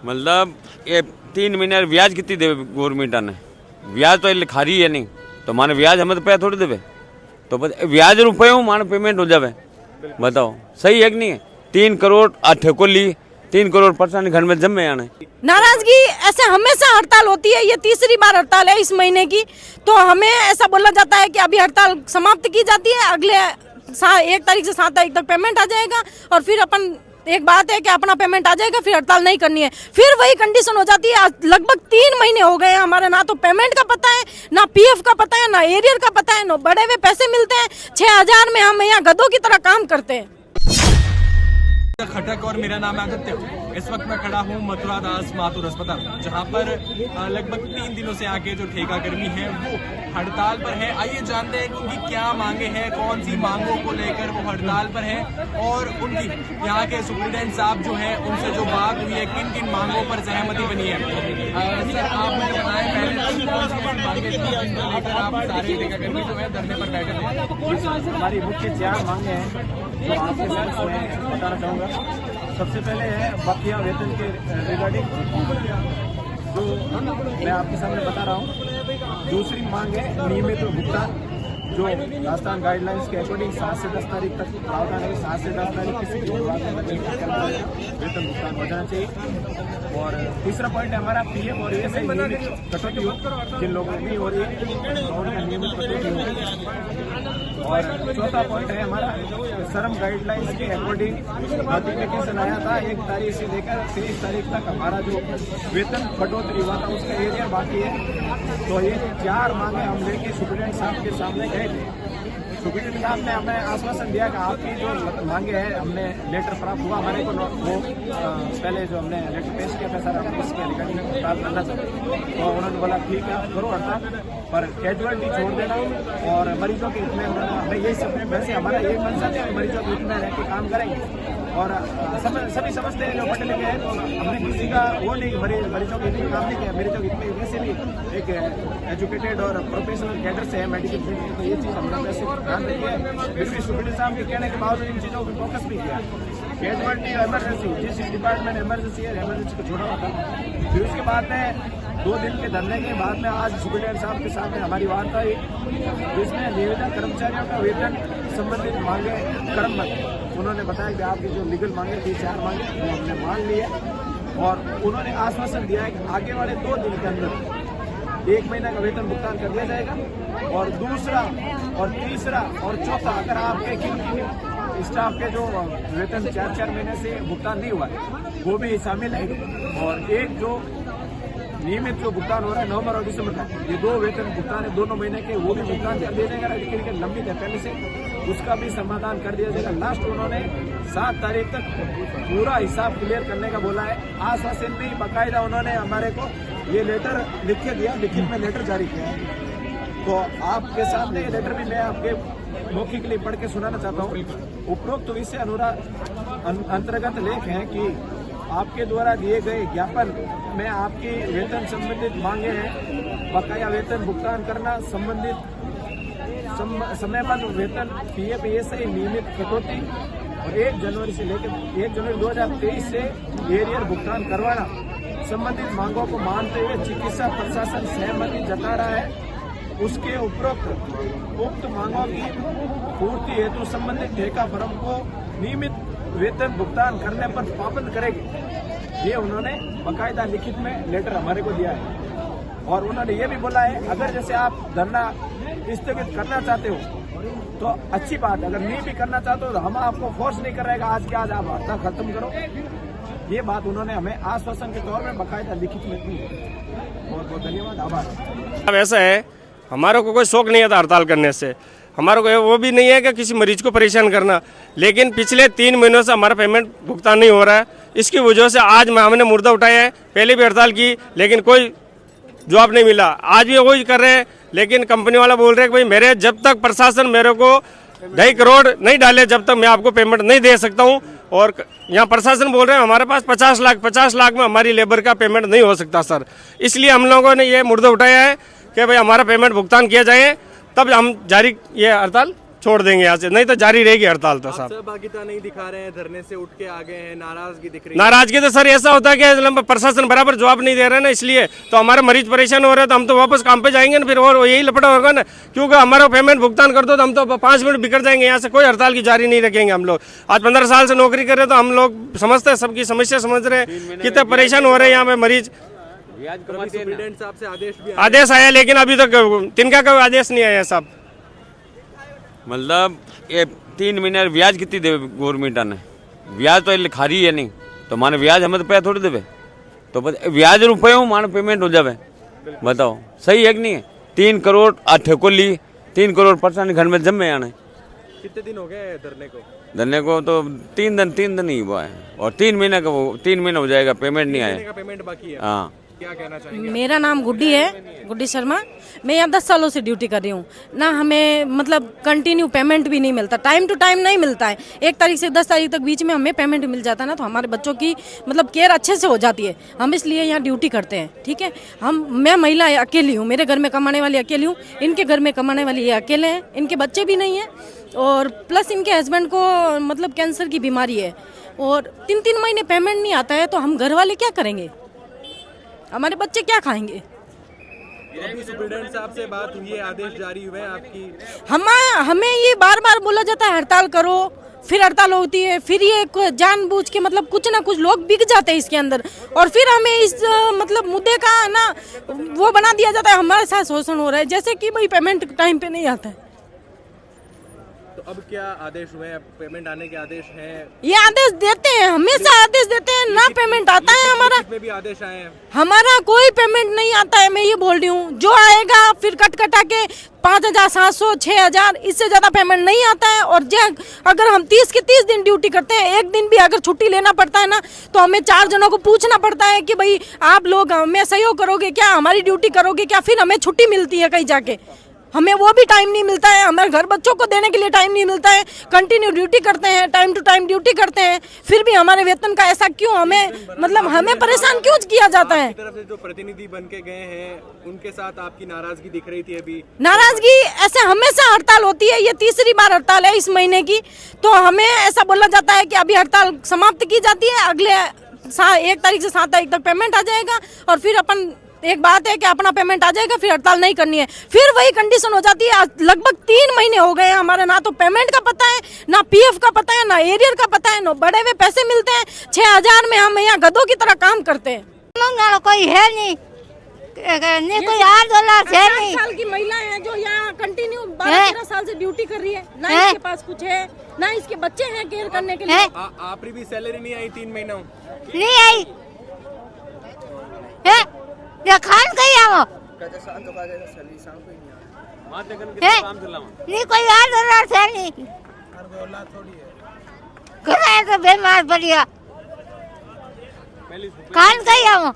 मतलब ये 3 महीने ब्याज कितनी देवे गवर्नमेंट ने? ब्याज तो लिखा रही है नहीं, तो माने ब्याज हमें तो पैसा थोड़ी देवे, तो ब्याज रुपये हूँ माने पेमेंट हो जावे। बताओ सही है कि नहीं है? 3 करोड़ ठेको ली, 3 करोड़ परेशानी घर में जमे आने। नाराजगी ऐसे हमेशा हड़ताल होती है, ये तीसरी बार हड़ताल है इस महीने की। तो हमें ऐसा बोला जाता है कि अभी हड़ताल समाप्त की जाती है, अगले 1 तारीख से 7 तारीख तक पेमेंट आ जाएगा और फिर अपन एक बात है कि अपना पेमेंट आ जाएगा, फिर हड़ताल नहीं करनी है। फिर वही कंडीशन हो जाती है। आज लगभग 3 महीने हो गए हैं, हमारे ना तो पेमेंट का पता है, ना पीएफ का पता है, ना एरियर का पता है, ना बड़े हुए पैसे मिलते हैं। 6,000 में हम यहाँ गधों की तरह काम करते हैं। खटक और मेरा नाम है आदित्य। इस वक्त मैं खड़ा हूँ मथुरा दास माथुर अस्पताल, जहाँ पर लगभग 3 दिनों से आके जो ठेका कर्मी है वो हड़ताल पर है। आइए जानते हैं कि उनकी क्या मांगे हैं, कौन सी मांगों को लेकर वो हड़ताल पर है और उनकी यहाँ के सुप्रीडेंट साहब जो है उनसे जो बात हुई है, किन किन मांगों पर सहमति बनी है। सर आप मुझे बताएं पहले कौन सी मांगे थी जिनको लेकर आप सारे ठेका कर्मी जो है धरने पर बैठे थे? हमारी मुख्य 4 मांगे हैं जो आपके साथ मैं बताना चाहूँगा। सबसे पहले है बकाया वेतन के रिगार्डिंग, जो मैं आपके सामने बता रहा हूँ। दूसरी मांग है नियमित भुगतान, जो राजस्थान गाइडलाइंस के अकॉर्डिंग 7 से 10 तारीख तक प्रावधान है। 7 से 10 तारीख किसी भी वेतन भुगतान हो जाना चाहिए। और तीसरा पॉइंट है हमारा पीएफ और ईएसआई नियमित कटौती हो, जिन लोगों की नहीं हो रही है तो उनका नियमित कटौती हो। और चौथा पॉइंट है हमारा श्रम गाइडलाइंस के अकॉर्डिंग नोटिफिकेशन आया था 1 तारीख से लेकर 23 तारीख तक हमारा जो वेतन कटौती हुआ था उसका एरिया बाकी है। तो ये 4 मांगे हम लेके सुप्रीडेंट साहब के सामने गए थे। सुप्रीडेंट साहब ने हमें आश्वासन दिया कि आपकी जो मांगे हैं, हमने लेटर प्राप्त हुआ हमारे को, वो पहले जो हमने लेटर पेश किया था सर हम इसके रिगार्डिंग प्राप्त करना चाहते, तो उन्होंने बोला ठीक है करो हड़ताल, पर कैजुअलिटी छोड़ देना और मरीजों के हित में हमें यही सब। वैसे हमारा एक मंशा है मरीजों के हित में रह के काम करेंगे और सभी समझते हैं जो पढ़े लिखे हैं, तो हमने किसी का वो नहीं मरीजों के हित में काम नहीं किया। मरीजों के हित में वैसे भी एक एजुकेटेड और प्रोफेशनल कैडर से है मेडिकल फील्ड में, तो ये चीज़ हमने वैसे ध्यान रखी है। फिर भी सुप्रीडेंट साहब के कहने के बावजूद इन चीज़ों पर फोकस भी किया। कैजुअलिटी इमरजेंसी, जिस डिपार्टमेंट इमरजेंसी है इमरजेंसी को छोड़ा होता है। फिर उसके बाद में 2 दिन के धरने के बाद में आज सुप्रीडेंट साहब के सामने हमारी वार्ता हुई, जिसमें नियोजित कर्मचारियों का वेतन संबंधित मांगे क्रमबद्ध। उन्होंने बताया कि आपकी जो लीगल मांगे थी 4 मांगे वो हमने मान ली है और उन्होंने आश्वासन दिया है कि आगे वाले 2 दिन के अंदर 1 महीने का वेतन भुगतान कर दिया जाएगा। और दूसरा और तीसरा और चौथा, अगर आपके किन स्टाफ के जो वेतन 4-4 महीने से भुगतान नहीं हुआ है वो भी शामिल है। और एक जो नियमित जो भुगतान हो रहा है नवंबर और दिसंबर का, ये 2 वेतन भुगतान है दोनों महीने के, वो भी भुगतान कर दिया जाएगा। लेकिन लंबित है पहले से, उसका भी समाधान कर दिया जाएगा। लास्ट उन्होंने 7 तारीख तक पूरा हिसाब क्लियर करने का बोला है। आश्वासन भी बाकायदा उन्होंने हमारे को ये लेटर लिख के दिया, लिखित में लेटर जारी किया है। तो आपके सामने ये लेटर भी मैं आपके मौखिक के लिए पढ़ के सुनाना चाहता हूँ। उपरोक्त विषय अंतर्गत लेख है कि आपके द्वारा दिए गए ज्ञापन में आपकी वेतन संबंधित मांगे हैं, बकाया वेतन भुगतान करना, संबंधित समयबद्ध वेतन, पीएफ ईएसआई नियमित कटौती और 1 जनवरी से लेकर 1 जनवरी 2023 से एरियर भुगतान करवाना, संबंधित मांगों को मानते हुए चिकित्सा प्रशासन सहमति जता रहा है। उसके उक्त मांगों की पूर्ति हेतु संबंधित ठेका फर्म को नियमित वेतन भुगतान करने पर पाबंद करेगी। ये उन्होंने बाकायदा लिखित में लेटर हमारे को दिया है। और उन्होंने ये भी बोला है अगर जैसे आप धरना स्थगित करना चाहते हो तो अच्छी बात, अगर नहीं भी करना चाहते हो तो हम आपको फोर्स नहीं कर रहेगा आज के आज आप हड़ताल खत्म करो। ये बात उन्होंने हमें आश्वासन के तौर में बाकायदा लिखित में दी है। बहुत बहुत धन्यवाद, आभार। अब ऐसा है हमारे को कोई शौक नहीं आता हड़ताल करने से, हमारे को वो भी नहीं है कि किसी मरीज को परेशान करना, लेकिन पिछले 3 महीनों से हमारा पेमेंट भुगतान नहीं हो रहा है। इसकी वजह से आज हमने मुर्दा उठाया है। पहले भी हड़ताल की लेकिन कोई जवाब नहीं मिला, आज भी वही कर रहे हैं। लेकिन कंपनी वाला बोल रहे हैं कि भाई मेरे जब तक प्रशासन मेरे को 2.5 करोड़ नहीं डाले जब तक मैं आपको पेमेंट नहीं दे सकता हूं। और यहाँ प्रशासन बोल रहे हैं हमारे पास 50 लाख में हमारी लेबर का पेमेंट नहीं हो सकता सर। इसलिए हम लोगों ने ये मुर्दा उठाया है कि भाई हमारा पेमेंट भुगतान किया जाए, तब हम जारी ये हड़ताल छोड़ देंगे यहाँ से, नहीं तो जारी रहेगी हड़ताल। तो साहब सहभागिता नहीं दिखा रहे हैं, धरने से उठ के आ गए हैं, नाराजगी दिख रही है। नाराजगी तो सर ऐसा होता है कि प्रशासन बराबर जवाब नहीं दे रहा है ना, इसलिए तो हमारे मरीज परेशान हो रहे हैं। तो हम तो वापस काम पे जाएंगे ना फिर, और यही लपड़ा होगा ना, क्योंकि हमारा पेमेंट भुगतान कर दो तो हम तो 5 मिनट बिगड़ जाएंगे यहाँ से। कोई हड़ताल की जारी नहीं रखेंगे हम लोग। आज 15 साल से नौकरी कर रहे हैं तो हम लोग समझते हैं, सबकी समस्या समझ रहे हैं, कितने परेशान हो रहे हैं यहाँ पे मरीज। सुप्रीडेंट साहब से आदेश भी आदेश आया लेकिन अभी तक तिनका का आदेश नहीं आया साहब। मतलब ये 3 महीने ब्याज कितनी देवे गवर्नमेंट ने, ब्याज तो खा रही है नहीं, तो माने ब्याज हमें तो पैसा थोड़ी देवे, तो ब्याज रुपये माने पेमेंट हो जावे। बताओ सही है कि नहीं है? 3 करोड़ ठेको ली, 3 करोड़ परेशानी घर में जमे आने। कितने दिन हो गए धरने को? धरने को तो 3 दिन ही हुआ है, और 3 महीने का वो 3 महीने हो जाएगा, पेमेंट नहीं आया। पेमेंट बाकी है। हाँ, क्या कहना चाहेंगे? मेरा नाम गुड्डी है, गुड्डी शर्मा। मैं यहाँ 10 सालों से ड्यूटी कर रही हूँ ना, हमें मतलब कंटिन्यू पेमेंट भी नहीं मिलता, टाइम टू टाइम नहीं मिलता है। 1 तारीख से 10 तारीख तक बीच में हमें पेमेंट मिल जाता है ना, तो हमारे बच्चों की मतलब केयर अच्छे से हो जाती है। हम इसलिए यहाँ ड्यूटी करते हैं, ठीक है। मैं महिला अकेली हूँ, मेरे घर में कमाने वाली अकेली हूँ, इनके घर में कमाने वाली ये अकेले हैं, इनके बच्चे भी नहीं हैं, और प्लस इनके हस्बैंड को मतलब कैंसर की बीमारी है, और 3 महीने पेमेंट नहीं आता है, तो हम घर वाले क्या करेंगे? हमारे बच्चे क्या खाएंगे? अभी सुप्रीडेंट साहब से बात हुई है, आदेश जारी हुए हैं आपकी? हमें ये बार बार बोला जाता है हड़ताल करो, फिर हड़ताल होती है, फिर ये जानबूझ के मतलब कुछ ना कुछ लोग बिक जाते हैं इसके अंदर, और फिर हमें इस मतलब मुद्दे का ना वो बना दिया जाता है, हमारे साथ शोषण हो रहा है, जैसे कि भाई पेमेंट टाइम पे नहीं आता है। तो अब क्या आदेश हुए हैं? पेमेंट आने के आदेश हैं? ये आदेश देते हैं, हमेशा आदेश देते हैं, ना पेमेंट आता है हमारा। में भी आदेश आए हैं? हमारा कोई पेमेंट नहीं आता है, मैं ये बोल रही हूँ। जो आएगा फिर कटा के 5,700 6,000, इससे ज्यादा पेमेंट नहीं आता है। और अगर हम 30 के 30 दिन ड्यूटी करते हैं, एक दिन भी अगर छुट्टी लेना पड़ता है ना, तो हमें 4 जनों को पूछना पड़ता है कि भाई आप लोग हमें सहयोग करोगे क्या, हमारी ड्यूटी करोगे क्या, फिर हमें छुट्टी मिलती है कहीं जाके। हमें वो भी टाइम नहीं मिलता है, हमारे घर बच्चों को देने के लिए टाइम नहीं मिलता है। कंटिन्यू ड्यूटी करते हैं, टाइम टू टाइम ड्यूटी करते हैं, फिर भी हमारे वेतन का ऐसा क्यों, हमें परेशान क्यों किया जाता है? तरफ से जो प्रतिनिधि बन के गए हैं उनके साथ आपकी नाराजगी दिख रही थी अभी? नाराजगी ऐसे हमेशा हड़ताल होती है, ये 3री बार हड़ताल है इस महीने की। तो हमें ऐसा बोला जाता है कि अभी हड़ताल समाप्त की जाती है, अगले 1 तारीख से 7 तारीख तक पेमेंट आ जाएगा, और फिर अपन एक बात है कि अपना पेमेंट आ जाएगा, फिर हड़ताल नहीं करनी है। फिर वही कंडीशन हो जाती है। लगभग 3 महीने हो गए हैं हमारे, ना तो पेमेंट का पता है, ना पीएफ का पता है, ना एरियर का पता है, ना बड़े हुए पैसे मिलते हैं। 6,000 में हम यहाँ गधों की तरह काम करते हैं। कोई है नहीं, कोई $8 है नहीं। 8 साल की महिला है जो यहाँ कंटिन्यू 12-13 साल से ड्यूटी कर रही है, ना इसके पास कुछ है, ना इसके बच्चे हैं केयर करने के लिए। आप भी सैलरी नहीं आई 3 महीनों? नहीं आई खान कहीं आओ नहीं, कोई $8 है नहीं, तो बीमार पड़ गया, खान कहीं आओ।